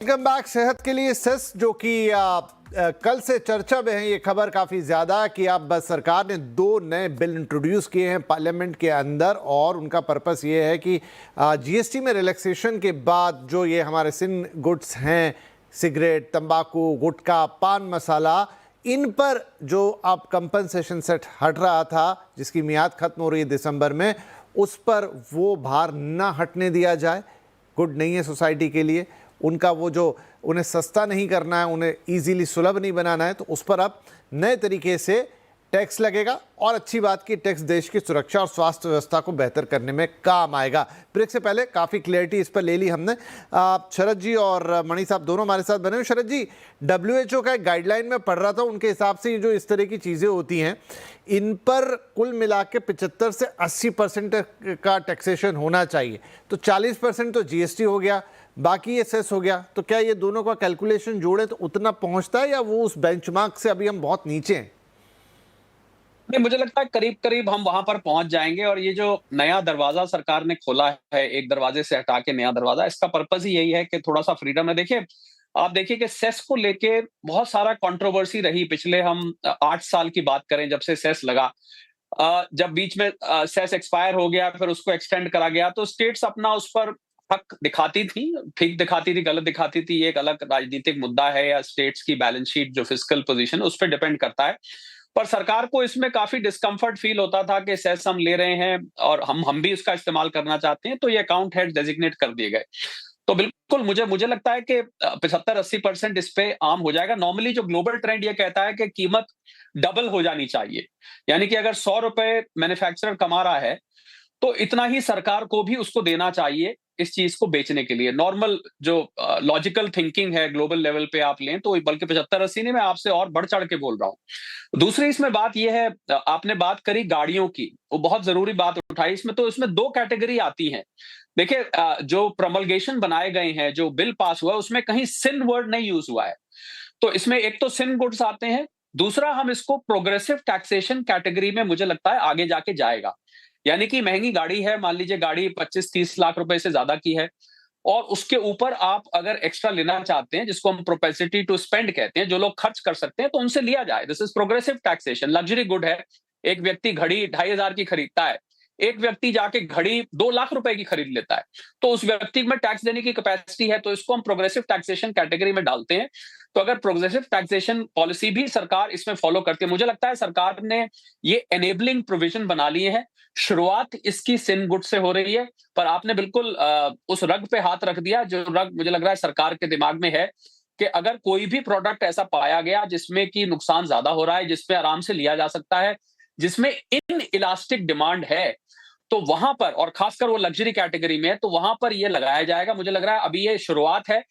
Welcome back. सेहत के लिए सेस जो कि कल से चर्चा में है, ये खबर काफ़ी ज़्यादा कि अब सरकार ने 2 नए बिल इंट्रोड्यूस किए हैं पार्लियामेंट के अंदर और उनका पर्पस ये है कि जीएसटी में रिलैक्सेशन के बाद जो ये हमारे सिन गुड्स हैं, सिगरेट, तंबाकू, गुटखा, पान मसाला, इन पर जो अब कंपनसेशन सेट हट रहा था जिसकी मियाद खत्म हो रही है दिसंबर में, उस पर वो भार ना हटने दिया जाए। गुड नहीं है सोसाइटी के लिए। उनका वो जो उन्हें सस्ता नहीं करना है, उन्हें इजीली सुलभ नहीं बनाना है, तो उस पर अब नए तरीके से टैक्स लगेगा। और अच्छी बात कि टैक्स देश की सुरक्षा और स्वास्थ्य व्यवस्था को बेहतर करने में काम आएगा। ब्रेक से पहले काफ़ी क्लैरिटी इस पर ले ली हमने। शरद जी और मणि साहब दोनों हमारे साथ बने हुए। शरद जी, WHO का एक गाइडलाइन में पढ़ रहा था, उनके हिसाब से ये जो इस तरह की चीज़ें होती हैं इन पर कुल मिला के 75 से 80% का टैक्सेशन होना चाहिए। तो 40% तो GST हो गया, बाकी ये सेस हो गया। तो क्या ये दोनों का कैलकुलेशन जोड़े तो उतना पहुंचता है या वो उस बेंचमार्क से अभी हम बहुत नीचे हैं? नहीं, मुझे लगता है करीब-करीब हम वहाँ पर पहुँच जाएँगे और ये जो नया दरवाज़ा सरकार ने खोला है, एक दरवाजे से हटा के नया दरवाज़ा, इसका पर्पज़ ही यही है कि थोड़ा-सा फ्रीडम है। देखिए, आप देखिए कि सेस को लेके बहुत सारा कंट्रोवर्सी रही पिछले हम 8 साल की बात करें जब से सेस लगा। जब बीच में सेस एक्सपायर हो गया, फिर उसको एक्सटेंड करा गया, तो स्टेट्स अपना उस पर हक दिखाती थी, ठीक दिखाती थी, गलत दिखाती थी, ये एक अलग राजनीतिक मुद्दा है या स्टेट्स की बैलेंस शीट जो फिस्कल पोज़ीशन उस पे डिपेंड करता है। पर सरकार को इसमें काफ़ी डिस्कम्फर्ट फ़ील होता था कि सेस हम ले रहे हैं और हम भी इसका इस्तेमाल करना चाहते हैं, तो ये अकाउंट हेड डेज़िग्नेट कर दिए गए। तो बिल्कुल मुझे मुझे लगता है कि 75-80% इस पे आम हो जाएगा। नॉर्मली जो ग्लोबल ट्रेंड ये कहता है कि कीमत डबल हो जानी चाहिए। यानी कि अगर ₹100 मैन्युफैक्चरर कमा रहा है, तो इतना ही सरकार को भी उसको देना चाहिए इस चीज़ को बेचने के लिए। नॉर्मल जो लॉजिकल थिंकिंग है ग्लोबल लेवल पे आप लें तो बल्कि 75-80 नहीं, मैं आपसे और बढ़-चढ़ के बोल रहा हूँ। दूसरी इसमें बात ये है, आपने बात करी गाड़ियों की, वो बहुत ज़रूरी बात उठाई इसमें। तो इसमें 2 कैटेगरी आती हैं। देखिए, जो प्रोमल्गेशन बनाए गए हैं, जो बिल पास हुआ है, उसमें कहीं सिन वर्ड नहीं यूज़ हुआ है। तो इसमें एक तो सिन गुड्स आते हैं, दूसरा हम इसको प्रोग्रेसिव टैक्सेशन कैटेगरी में मुझे लगता है आगे जाके जाएगा। यानी कि महँगी गाड़ी है, मान लीजिए गाड़ी 25-30 लाख रुपए से ज़्यादा की है और उसके ऊपर आप अगर एक्स्ट्रा लेना चाहते हैं, जिसको हम प्रोपेंसिटी टू स्पेंड कहते हैं, जो लोग खर्च कर सकते हैं, तो उनसे लिया जाए। This is progressive taxation. Luxury good है, एक व्यक्ति घड़ी 2500 की खरीदता है, एक व्यक्ति जाके घड़ी 2 लाख रुपए की खरीद लेता है, तो उस व्यक्ति में टैक्स देने की कैपेसिटी है, तो इसको हम प्रोग्रेसिव टैक्सेशन कैटेगरी में डालते हैं। तो अगर प्रोग्रेसिव टैक्सेशन पॉलिसी भी सरकार इसमें फॉलो करती है, मुझे लगता है सरकार ने ये एनेबलिंग प्रोविजन बना लिए हैं। शुरुआत इसकी सिन गुड से हो रही है, पर आपने बिल्कुल उस रग पे हाथ रख दिया, जो रग मुझे लग रहा है सरकार के दिमाग में है कि अगर कोई भी प्रोडक्ट ऐसा पाया गया जिसमें कि नुकसान ज़्यादा हो रहा है, जिसपे आराम से लिया जा सकता है, जिसमें इनइलास्टिक डिमांड है, तो वहाँ पर, और खासकर वो लग्जरी कैटेगरी में है, तो वहाँ पर ये लगाया जाएगा। मुझे लग रहा है अभी ये शुरुआत है।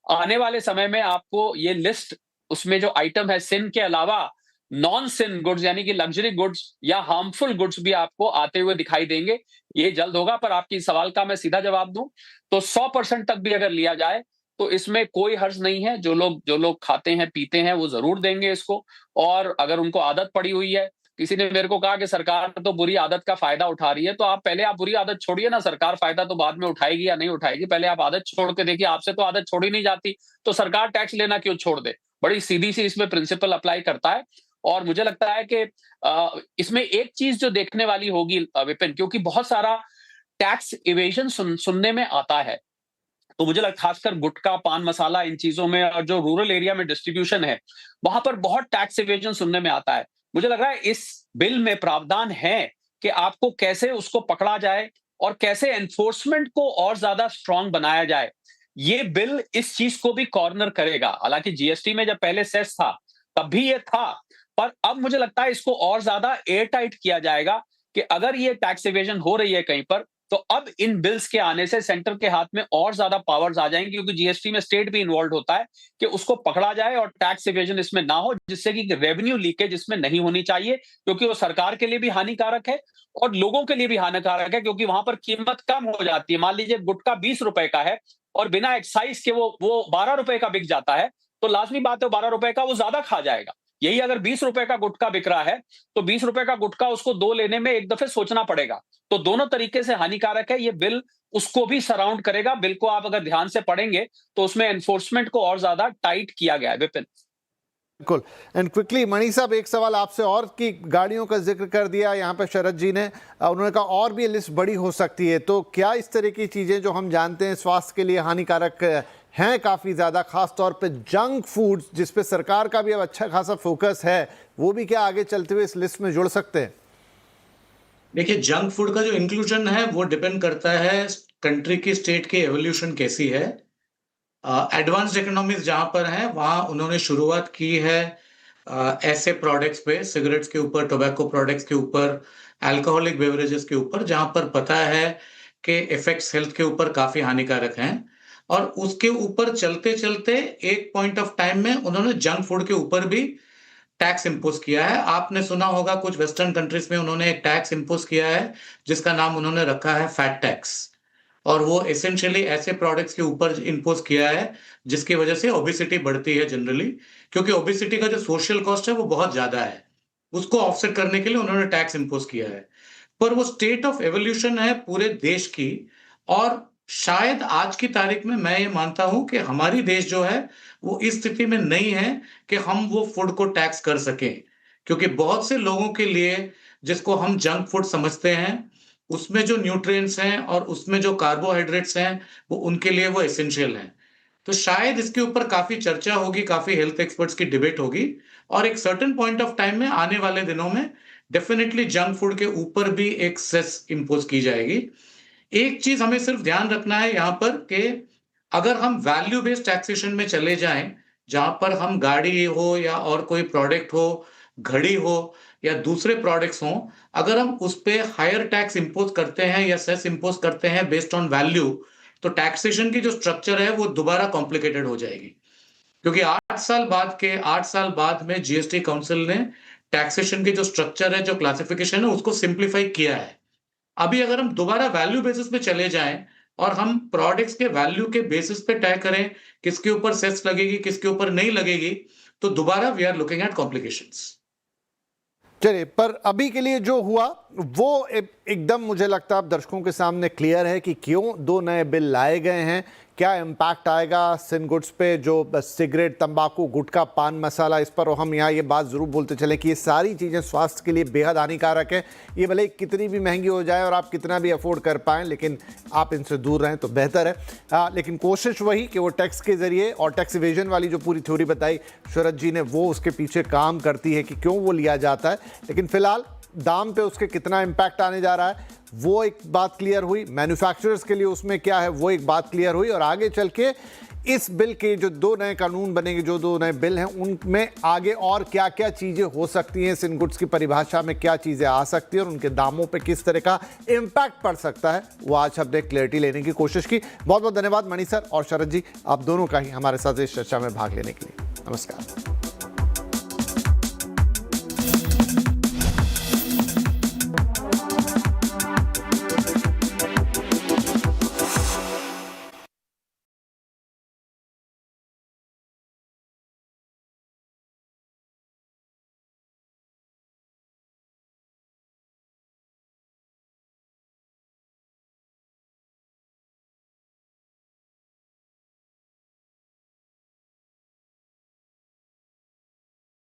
आने वाले समय में आपको ये लिस्ट, उसमें जो आइटम है सिन के अलावा नॉन सिन गुड्स यानी कि लग्जरी गुड्स या हार्मफुल गुड्स भी आपको आते हुए दिखाई देंगे। ये जल्द होगा, पर आपकी सवाल का मैं सीधा जवाब दूं तो 100% तक भी अगर लिया जाए तो इसमें कोई हर्ज नहीं है। जो लोग खाते हैं पीते हैं वो जरूर देंगे इसको। और अगर उनको आदत पड़ी हुई है, किसी ने मेरे को कहा कि सरकार तो बुरी आदत का फायदा उठा रही है, तो आप बुरी आदत छोड़िए ना, सरकार फायदा तो बाद में उठाएगी या नहीं उठाएगी, पहले आप आदत छोड़ के देखिए। आपसे तो आदत छोड़ी नहीं जाती, तो सरकार टैक्स लेना क्यों छोड़ दे? बड़ी सीधी सी इसमें प्रिंसिपल अप्लाई करता है। और मुझे लगता है कि इसमें एक चीज जो देखने वाली होगी विपिन, क्योंकि बहुत सारा टैक्स इवेजन सुनने में आता है, तो मुझे लगता है खासकर गुटखा, पान मसाला, इन चीजों में, और जो रूरल एरिया में डिस्ट्रीब्यूशन है, वहां पर बहुत टैक्स इवेजन सुनने में आता है। मुझे लग रहा है इस बिल में प्रावधान है कि आपको कैसे उसको पकड़ा जाए और कैसे एनफोर्समेंट को और ज्यादा स्ट्रांग बनाया जाए। ये बिल इस चीज को भी कॉर्नर करेगा। हालांकि जीएसटी में जब पहले सेस था तब भी ये था, पर अब मुझे लगता है इसको और ज्यादा एयर टाइट किया जाएगा कि अगर ये टैक्स इवेजन हो रही है कहीं पर, तो अब इन बिल्स के आने से सेंटर के हाथ में और ज्यादा पावर्स आ जाएंगी, क्योंकि जीएसटी में स्टेट भी इन्वॉल्व होता है कि उसको पकड़ा जाए और टैक्स इवेजन इसमें ना हो, जिससे कि रेवेन्यू लीकेज इसमें नहीं होनी चाहिए, क्योंकि वो सरकार के लिए भी हानिकारक है और लोगों के लिए भी हानिकारक है, क्योंकि वहां पर कीमत कम हो जाती है। मान लीजिए गुटखा 20 रुपए का है और बिना एक्साइज के वो 12 रुपए का बिक जाता है, तो लाजमी बात है 12 रुपए का वो ज्यादा खा जाएगा। यही अगर 20 रुपए का गुटखा बिक रहा है, तो 20 रुपए का गुटखा उसको 2 लेने में एक दफे सोचना पड़ेगा। तो दोनों तरीके से हानिकारक है। ये बिल उसको भी सराउंड करेगा। बिल को आप अगर ध्यान से पढ़ेंगे, तो उसमें एनफोर्समेंट को और ज्यादा टाइट किया गया है, विपिन। बिल्कुल। एंड क्विकली मणि साहब, एक सवाल आपसे और, की गाड़ियों का जिक्र कर दिया यहाँ पे शरद जी ने, उन्होंने कहा और भी लिस्ट बड़ी हो सकती है, तो क्या इस तरह की चीजें जो हम जानते हैं स्वास्थ्य के लिए हानिकारक हैं काफी ज्यादा, खास तौर पे जंक फूड जिस पे सरकार का भी अब अच्छा खासा फोकस है, वो भी क्या आगे चलते हुए इस लिस्ट में जुड़ सकते हैं? देखिए, जंक फूड का जो इंक्लूजन है वो डिपेंड करता है कंट्री की, स्टेट की एवोल्यूशन कैसी है। एडवांस्ड इकोनॉमीज जहां पर हैं वहां उन्होंने शुरुआत की है ऐसे प्रोडक्ट्स पे, सिगरेट्स के ऊपर, टोबैको प्रोडक्ट्स के ऊपर, अल्कोहलिक बेवरेजेस के ऊपर, जहां पर पता है कि इफेक्ट्स हेल्थ के ऊपर काफी हानिकारक हैं। और उसके ऊपर चलते चलते एक पॉइंट ऑफ टाइम में उन्होंने जंक फूड के ऊपर भी टैक्स इंपोज किया है। आपने सुना होगा कुछ वेस्टर्न कंट्रीज में उन्होंने एक टैक्स इंपोज किया है जिसका नाम उन्होंने रखा है फैट टैक्स, और वो एसेंशियली ऐसे प्रोडक्ट्स के ऊपर इंपोज किया है जिसकी वजह से ओबेसिटी बढ़ती है जनरली, क्योंकि ओबेसिटी का जो सोशल कॉस्ट है वो बहुत ज्यादा है। उसको ऑफसेट करने के लिए उन्होंने टैक्स इंपोज किया है। पर वो स्टेट ऑफ एवोल्यूशन है पूरे देश की, और शायद आज की तारीख में मैं ये मानता हूं कि हमारी देश जो है वो इस स्थिति में नहीं है कि हम वो फूड को टैक्स कर सकें, क्योंकि बहुत से लोगों के लिए जिसको हम जंक फूड समझते हैं उसमें जो न्यूट्रिएंट्स हैं और उसमें जो कार्बोहाइड्रेट्स हैं वो उनके लिए वो एसेंशियल हैं। तो शायद इसके ऊपर काफी चर्चा होगी, काफी हेल्थ एक्सपर्ट्स की डिबेट होगी, और एक सर्टेन पॉइंट ऑफ टाइम में आने वाले दिनों में डेफिनेटली जंक फूड के ऊपर भी एक सेस इंपोज की जाएगी। एक चीज हमें सिर्फ ध्यान रखना है यहां पर कि अगर हम वैल्यू बेस्ड टैक्सेशन में चले जाएं, जहां पर हम गाड़ी हो या और कोई प्रोडक्ट हो, घड़ी हो या दूसरे प्रोडक्ट्स हो, अगर हम उस पे हायर टैक्स इंपोज करते हैं या सेस इंपोज करते हैं बेस्ड ऑन वैल्यू, तो टैक्सेशन की जो स्ट्रक्चर है वो दोबारा कॉम्प्लिकेटेड हो जाएगी। क्योंकि 8 साल बाद में जीएसटी काउंसिल ने टैक्सेशन की जो स्ट्रक्चर है, जो क्लासिफिकेशन है, उसको सिंप्लीफाई किया है। अभी अगर हम दोबारा वैल्यू बेसिस पे चले जाएं और हम प्रोडक्ट्स के वैल्यू के बेसिस पे तय करें किसके ऊपर सेस लगेगी, किसके ऊपर नहीं लगेगी, तो दोबारा we are looking at complications. चलिए, पर अभी के लिए जो हुआ वो एकदम मुझे लगता है अब दर्शकों के सामने क्लियर है कि क्यों 2 नए बिल लाए गए हैं, क्या इम्पैक्ट आएगा सिन गुड्स पे, जो सिगरेट, तंबाकू, गुटखा, पान मसाला, इस पर हम यहाँ ये बात ज़रूर बोलते चलें कि ये सारी चीज़ें स्वास्थ्य के लिए बेहद हानिकारक है। ये भले कितनी भी महंगी हो जाए और आप कितना भी अफोर्ड कर पाएँ, लेकिन आप इनसे दूर रहें तो बेहतर है। लेकिन कोशिश वही कि वो टैक्स के ज़रिए, और टैक्स इवेजन वाली जो पूरी थ्योरी बताई शरद जी ने, वो उसके पीछे काम करती है कि क्यों वो लिया जाता है। लेकिन फिलहाल दाम पे उसके कितना इम्पैक्ट आने जा रहा है वो एक बात क्लियर हुई, मैन्युफैक्चरर्स के लिए उसमें क्या है वो एक बात क्लियर हुई, और आगे चल के इस बिल के जो 2 नए कानून बनेंगे, जो 2 नए बिल हैं, उनमें आगे और क्या क्या चीज़ें हो सकती हैं, सिन गुड्स की परिभाषा में क्या चीज़ें आ सकती हैं और उनके दामों पे किस तरह का इम्पैक्ट पड़ सकता है, वो आज हमने क्लैरिटी लेने की कोशिश की। बहुत बहुत धन्यवाद मणि सर और शरद जी, आप दोनों का ही हमारे साथ इस चर्चा में भाग लेने के लिए। नमस्कार।